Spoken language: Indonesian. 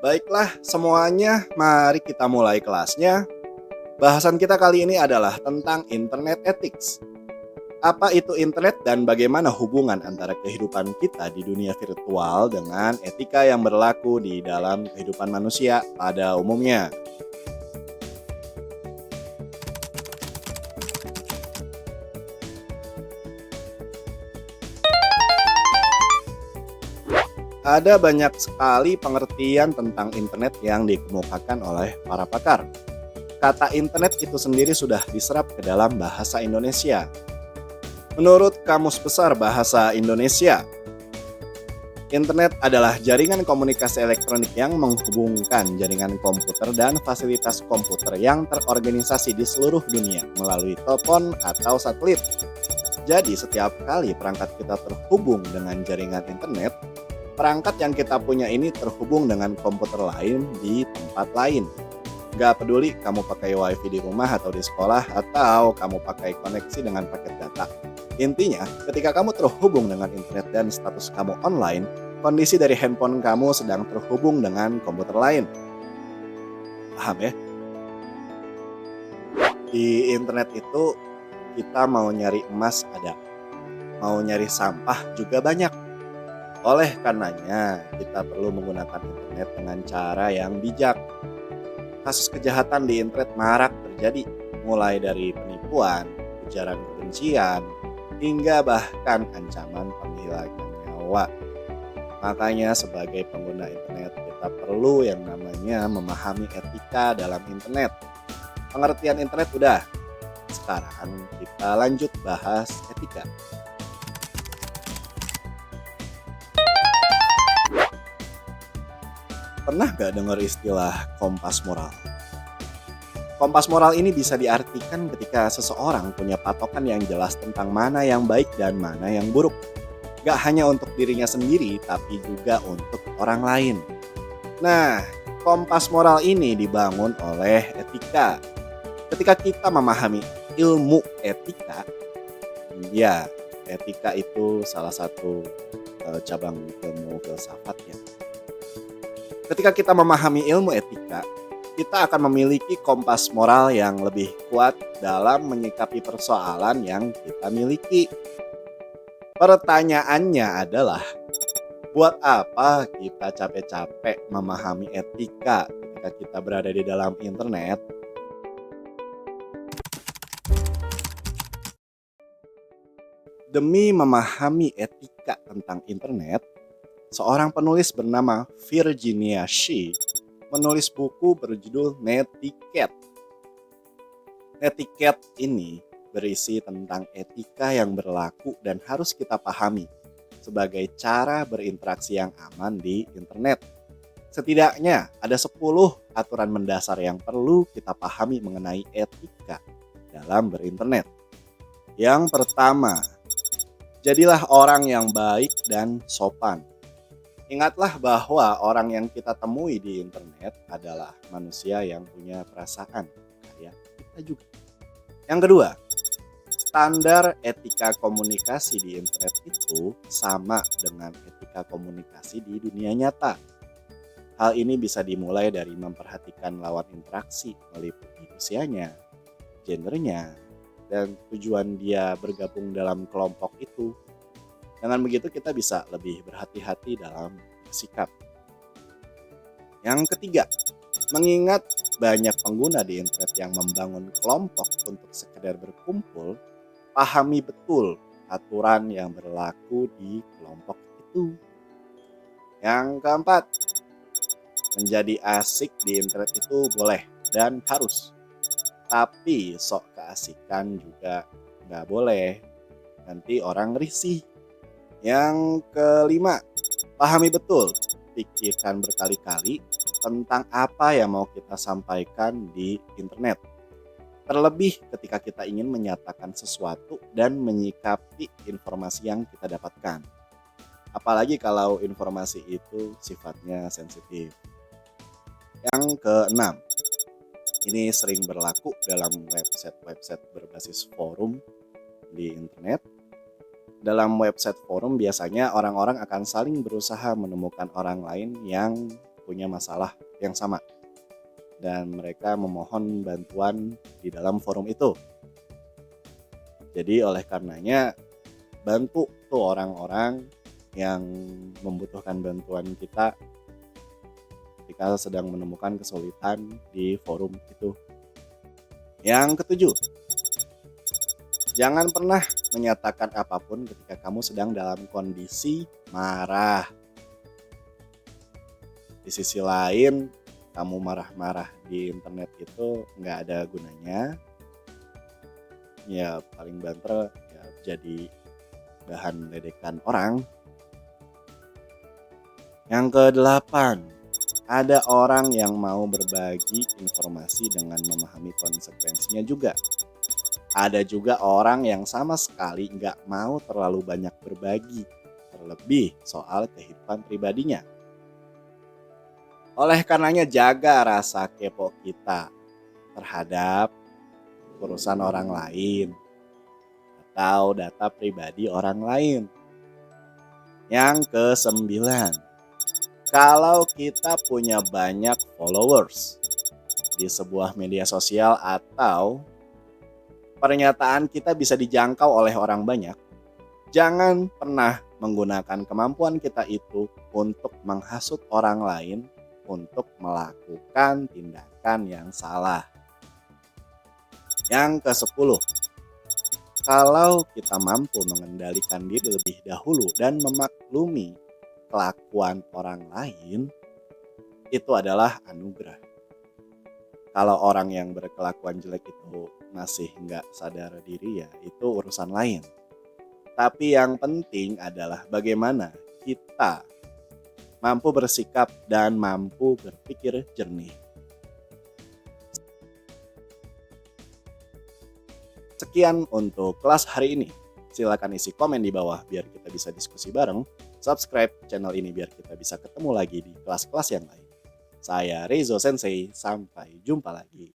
Baiklah semuanya, mari kita mulai kelasnya. Bahasan kita kali ini adalah tentang Internet Ethics. Apa itu internet dan bagaimana hubungan antara kehidupan kita di dunia virtual dengan etika yang berlaku di dalam kehidupan manusia pada umumnya. Ada banyak sekali pengertian tentang internet yang dikemukakan oleh para pakar. Kata internet itu sendiri sudah diserap ke dalam bahasa Indonesia. Menurut Kamus Besar Bahasa Indonesia, internet adalah jaringan komunikasi elektronik yang menghubungkan jaringan komputer dan fasilitas komputer yang terorganisasi di seluruh dunia melalui telepon atau satelit. Jadi setiap kali perangkat kita terhubung dengan jaringan internet, perangkat yang kita punya ini terhubung dengan komputer lain di tempat lain. Gak peduli kamu pakai wifi di rumah atau di sekolah atau kamu pakai koneksi dengan paket data. Intinya, ketika kamu terhubung dengan internet dan status kamu online, kondisi dari handphone kamu sedang terhubung dengan komputer lain. Paham ya? Di internet itu kita mau nyari emas ada, mau nyari sampah juga banyak. Oleh karenanya, kita perlu menggunakan internet dengan cara yang bijak. Kasus kejahatan di internet marak terjadi, mulai dari penipuan, ujaran kebencian, hingga bahkan ancaman penghilangan nyawa. Makanya sebagai pengguna internet, kita perlu yang namanya memahami etika dalam internet. Pengertian internet udah, sekarang kita lanjut bahas etika. Pernah gak dengar istilah kompas moral? Kompas moral ini bisa diartikan ketika seseorang punya patokan yang jelas tentang mana yang baik dan mana yang buruk. Gak hanya untuk dirinya sendiri, tapi juga untuk orang lain. Nah, kompas moral ini dibangun oleh etika. Ketika kita memahami ilmu etika, ya, etika itu salah satu cabang ilmu filsafat ya. Ketika kita memahami ilmu etika, kita akan memiliki kompas moral yang lebih kuat dalam menyikapi persoalan yang kita miliki. Pertanyaannya adalah, buat apa kita capek-capek memahami etika ketika kita berada di dalam internet? Demi memahami etika tentang internet, seorang penulis bernama Virginia Shea menulis buku berjudul Netiquette. Netiquette ini berisi tentang etika yang berlaku dan harus kita pahami sebagai cara berinteraksi yang aman di internet. Setidaknya ada 10 aturan mendasar yang perlu kita pahami mengenai etika dalam berinternet. Yang pertama, jadilah orang yang baik dan sopan. Ingatlah bahwa orang yang kita temui di internet adalah manusia yang punya perasaan, kayak kita juga. Yang kedua, standar etika komunikasi di internet itu sama dengan etika komunikasi di dunia nyata. Hal ini bisa dimulai dari memperhatikan lawan interaksi meliputi usianya, gendernya, dan tujuan dia bergabung dalam kelompok itu. Dengan begitu kita bisa lebih berhati-hati dalam bersikap. Yang ketiga, mengingat banyak pengguna di internet yang membangun kelompok untuk sekedar berkumpul, pahami betul aturan yang berlaku di kelompok itu. Yang keempat, menjadi asik di internet itu boleh dan harus. Tapi sok keasikan juga nggak boleh, nanti orang risih. Yang kelima, pahami betul, pikirkan berkali-kali tentang apa yang mau kita sampaikan di internet. Terlebih ketika kita ingin menyatakan sesuatu dan menyikapi informasi yang kita dapatkan. Apalagi kalau informasi itu sifatnya sensitif. Yang keenam, ini sering berlaku dalam website-website berbasis forum di internet. Dalam website forum biasanya orang-orang akan saling berusaha menemukan orang lain yang punya masalah yang sama. Dan mereka memohon bantuan di dalam forum itu. Jadi oleh karenanya bantu tuh orang-orang yang membutuhkan bantuan kita ketika sedang menemukan kesulitan di forum itu. Yang ketujuh, jangan pernah menyatakan apapun ketika kamu sedang dalam kondisi marah. Di sisi lain, kamu marah-marah di internet itu nggak ada gunanya. Ya paling banter ya jadi bahan ledekan orang. Yang kedelapan, ada orang yang mau berbagi informasi dengan memahami konsekuensinya juga. Ada juga orang yang sama sekali nggak mau terlalu banyak berbagi, terlebih soal kehidupan pribadinya. Oleh karenanya jaga rasa kepo kita terhadap urusan orang lain atau data pribadi orang lain. Yang kesembilan, kalau kita punya banyak followers di sebuah media sosial atau pernyataan kita bisa dijangkau oleh orang banyak, jangan pernah menggunakan kemampuan kita itu untuk menghasut orang lain untuk melakukan tindakan yang salah. Yang ke-10, kalau kita mampu mengendalikan diri lebih dahulu dan memaklumi kelakuan orang lain, itu adalah anugerah. Kalau orang yang berkelakuan jelek itu masih nggak sadar diri, ya itu urusan lain. Tapi yang penting adalah bagaimana kita mampu bersikap dan mampu berpikir jernih. Sekian untuk kelas hari ini. Silakan isi komen di bawah biar kita bisa diskusi bareng. Subscribe channel ini biar kita bisa ketemu lagi di kelas-kelas yang lain. Saya Reizo Sensei, sampai jumpa lagi.